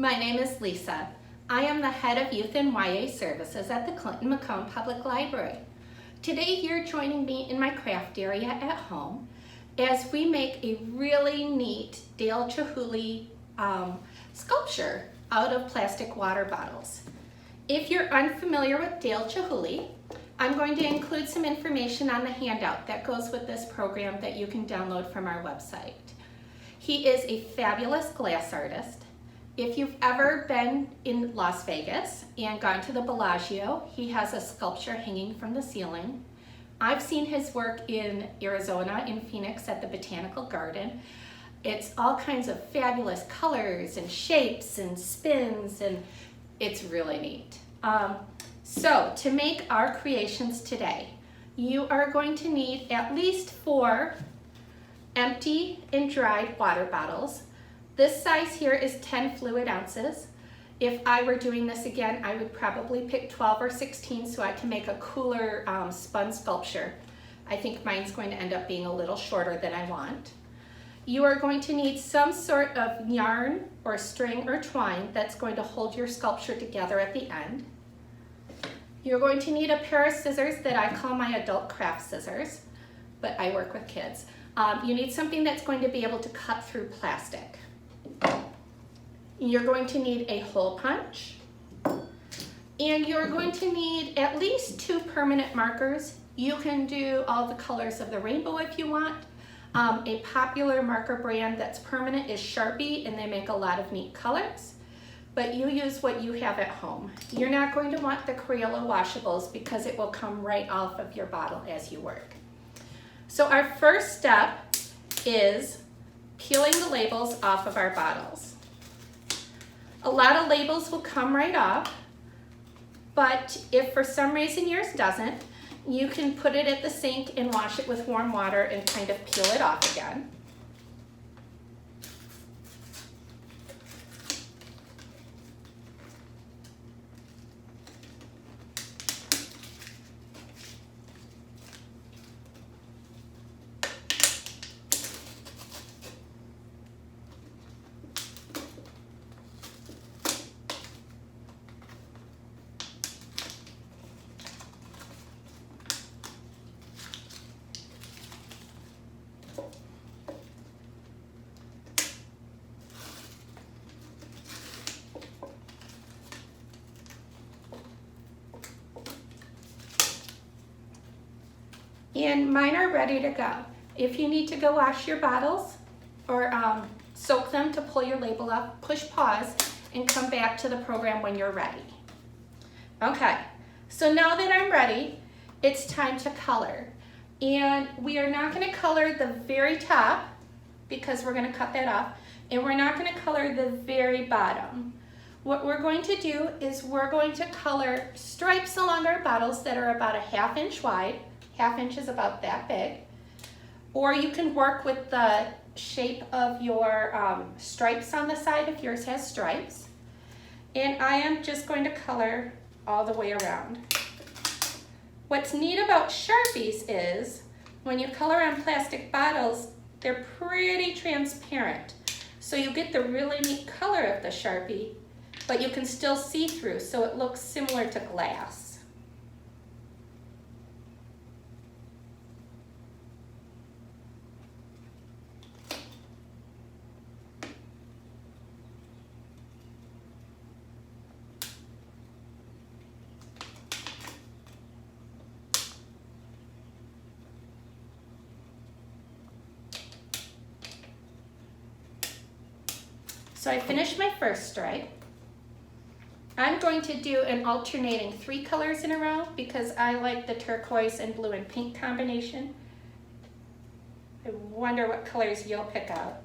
My name is Lisa. I am the head of Youth and YA Services at the Clinton-Macomb Public Library. Today you're joining me in my craft area at home as we make a really neat Dale Chihuly sculpture out of plastic water bottles. If you're unfamiliar with Dale Chihuly, I'm going to include some information on the handout that goes with this program that you can download from our website. He is a fabulous glass artist. If you've ever been in Las Vegas and gone to the Bellagio, he has a sculpture hanging from the ceiling. I've seen his work in Arizona, in Phoenix at the Botanical Garden. It's all kinds of fabulous colors and shapes and spins, and it's really neat. So to make our creations today, you are going to need at least 4 empty and dried water bottles. This size here is 10 fluid ounces. If I were doing this again, I would probably pick 12 or 16 so I can make a cooler spun sculpture. I think mine's going to end up being a little shorter than I want. You are going to need some sort of yarn or string or twine that's going to hold your sculpture together at the end. You're going to need a pair of scissors that I call my adult craft scissors, but I work with kids. You need something that's going to be able to cut through plastic. You're going to need a hole punch, and you're going to need at least 2 permanent markers. You can do all the colors of the rainbow if you want. A popular marker brand that's permanent is Sharpie, and they make a lot of neat colors, but you use what you have at home. You're not going to want the Crayola washables because it will come right off of your bottle as you work. So our first step is peeling the labels off of our bottles. A lot of labels will come right off, but if for some reason yours doesn't, you can put it at the sink and wash it with warm water and kind of peel it off again. And mine are ready to go. If you need to go wash your bottles or soak them to pull your label up, push pause and come back to the program when you're ready. Okay, so now that I'm ready, it's time to color. And we are not going to color the very top because we're going to cut that off, and we're not going to color the very bottom. What we're going to do is we're going to color stripes along our bottles that are about a 1/2 inch wide. 1/2 inch is about that big. Or you can work with the shape of your stripes on the side if yours has stripes. And I am just going to color all the way around. What's neat about Sharpies is when you color on plastic bottles, they're pretty transparent. So you get the really neat color of the Sharpie, but you can still see through, so it looks similar to glass. So I finished my first stripe. I'm going to do an alternating 3 colors in a row because I like the turquoise and blue and pink combination. I wonder what colors you'll pick out.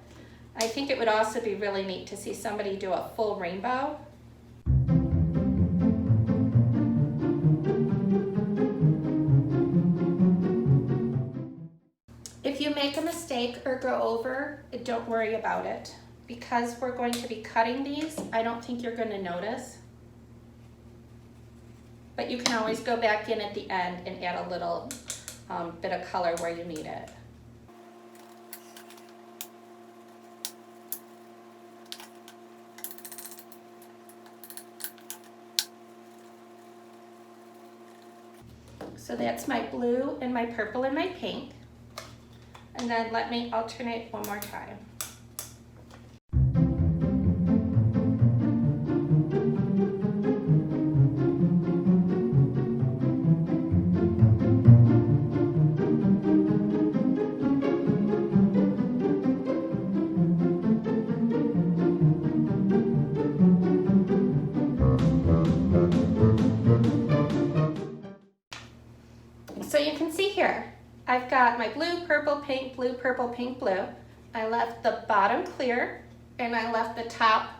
I think it would also be really neat to see somebody do a full rainbow. If you make a mistake or go over, don't worry about it. Because we're going to be cutting these, I don't think you're going to notice. But you can always go back in at the end and add a little bit of color where you need it. So that's my blue and my purple and my pink. And then let me alternate one more time. So you can see here, I've got my blue, purple, pink, blue, purple, pink, blue. I left the bottom clear and I left the top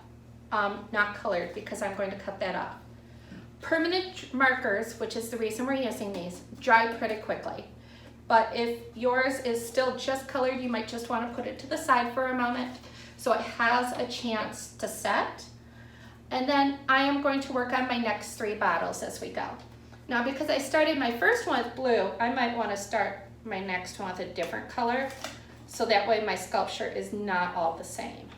not colored because I'm going to cut that off. Permanent markers, which is the reason we're using these, dry pretty quickly. But if yours is still just colored, you might just want to put it to the side for a moment so it has a chance to set. And then I am going to work on my next 3 bottles as we go. Now because I started my first one with blue, I might want to start my next one with a different color so that way my sculpture is not all the same.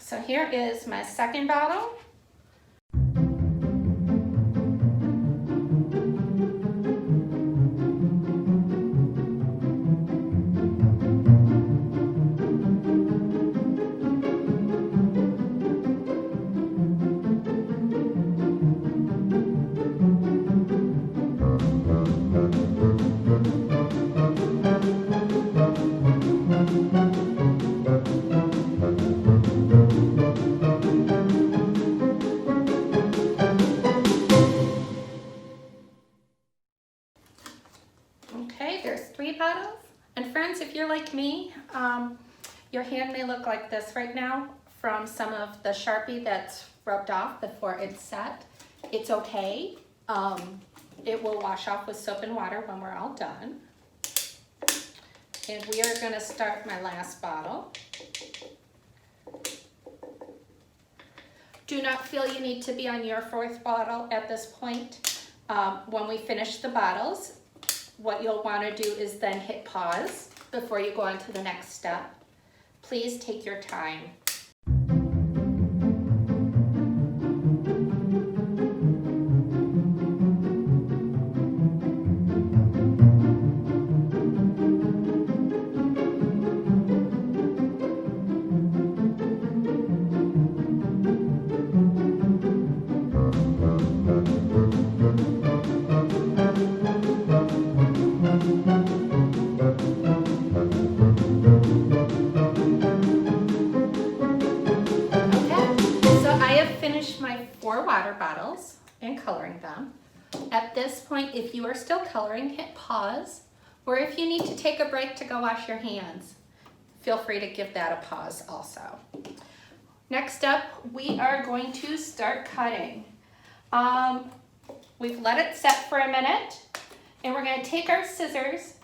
So here is my second bottle. Okay, there's 3 bottles. And friends, if you're like me, your hand may look like this right now from some of the Sharpie that's rubbed off before it's set. It's okay. It will wash off with soap and water when we're all done. And we are going to start my last bottle. Do not feel you need to be on your 4th bottle at this point. When we finish the bottles, what you'll want to do is then hit pause before you go on to the next step. Please take your time. My 4 water bottles and coloring them. At this point, if you are still coloring, hit pause, or if you need to take a break to go wash your hands, feel free to give that a pause also. Next up, we are going to start cutting. We've let it set for a minute, and we're going to take our scissors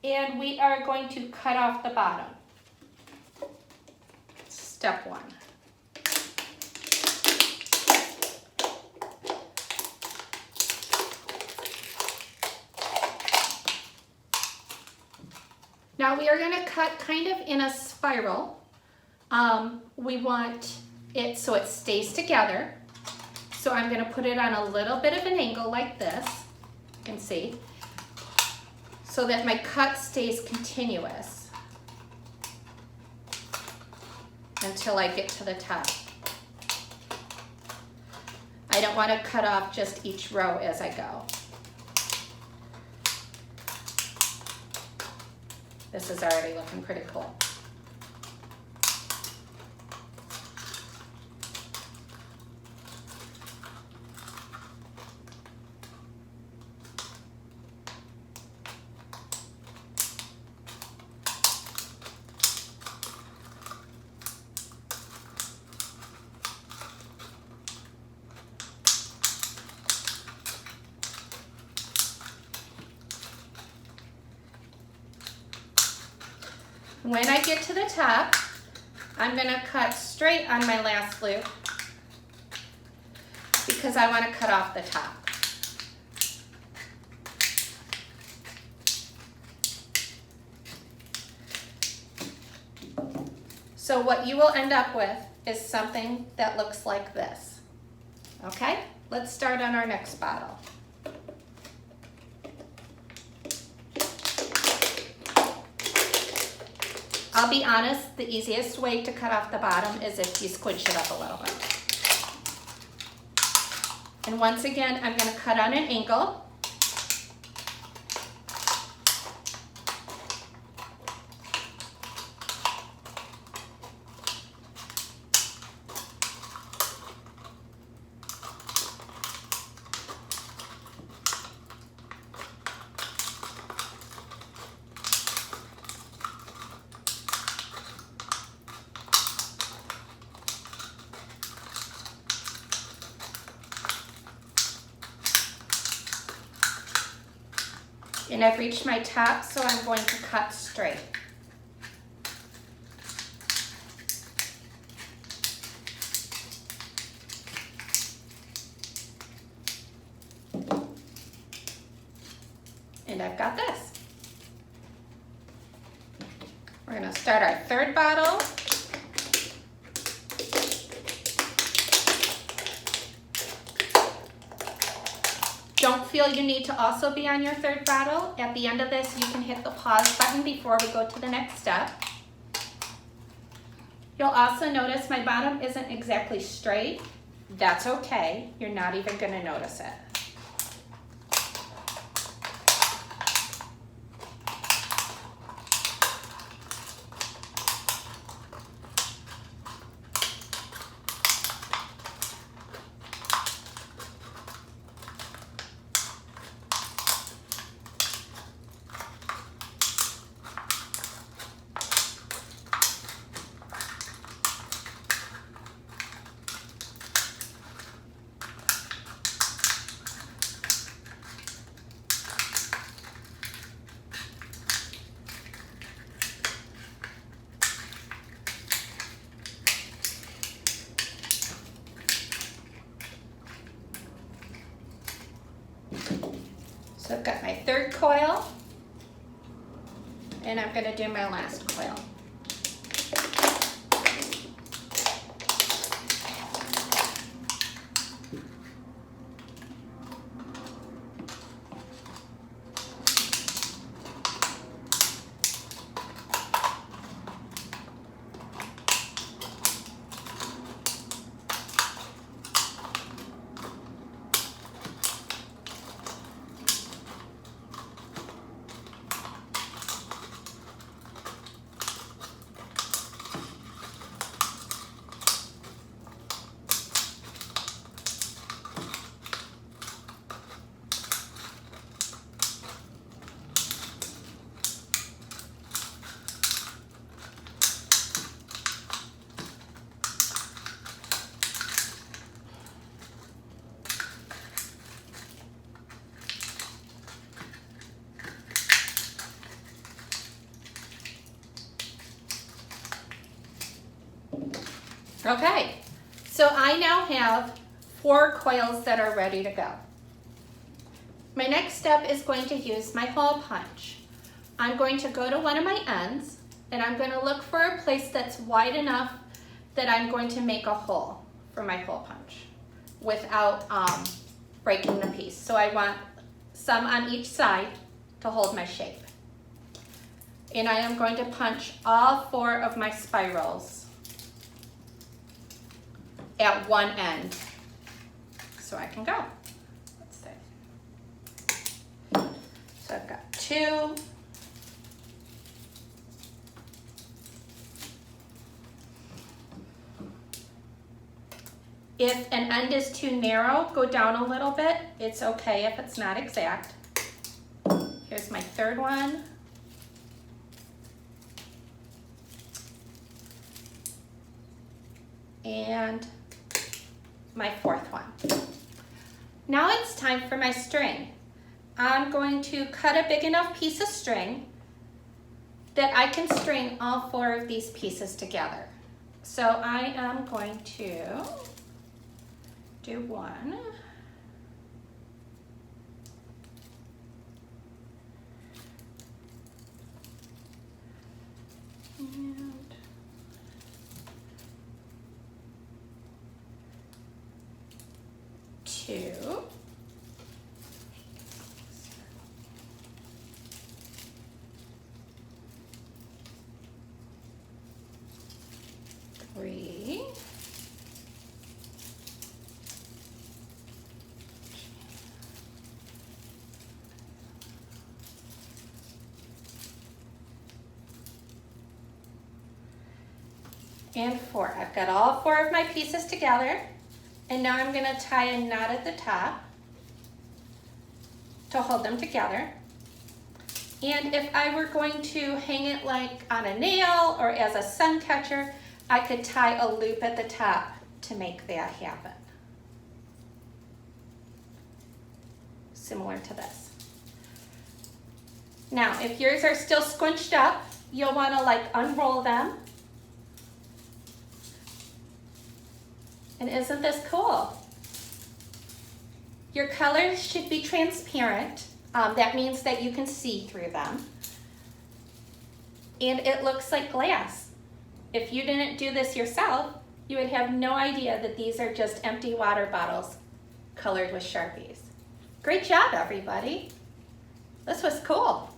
and we are going to cut off the bottom. Step 1. Now we are going to cut kind of in a spiral. We want it so it stays together. So I'm going to put it on a little bit of an angle like this, you can see, so that my cut stays continuous until I get to the top. I don't want to cut off just each row as I go. This is already looking pretty cool. When I get to the top, I'm gonna cut straight on my last loop because I wanna cut off the top. So what you will end up with is something that looks like this. Okay, let's start on our next bottle. I'll be honest, the easiest way to cut off the bottom is if you squinch it up a little bit. And once again, I'm going to cut on an angle. And I've reached my top, so I'm going to cut straight. And I've got this. We're going to start our third bottle. Don't feel you need to also be on your third bottle. At the end of this, you can hit the pause button before we go to the next step. You'll also notice my bottom isn't exactly straight. That's okay. You're not even going to notice it. So I've got my third coil, and I'm going to do my last coil. Okay, so I now have 4 coils that are ready to go. My next step is going to use my hole punch. I'm going to go to one of my ends, and I'm going to look for a place that's wide enough that I'm going to make a hole for my hole punch without breaking the piece. So I want some on each side to hold my shape. And I am going to punch all 4 of my spirals at one end so I can go. Let's see. So I've got 2. If an end is too narrow, go down a little bit. It's okay if it's not exact. Here's my third one. And my 4th one. Now it's time for my string. I'm going to cut a big enough piece of string that I can string all 4 of these pieces together. So I am going to do one. And 2. 3. And 4. I've got all 4 of my pieces together, and now I'm going to tie a knot at the top to hold them together. And if I were going to hang it like on a nail or as a sun catcher, I could tie a loop at the top to make that happen. Similar to this. Now, if yours are still squinched up, you'll want to like unroll them. And isn't this cool? Your colors should be transparent. That means that you can see through them. And it looks like glass. If you didn't do this yourself, you would have no idea that these are just empty water bottles colored with Sharpies. Great job, everybody. This was cool.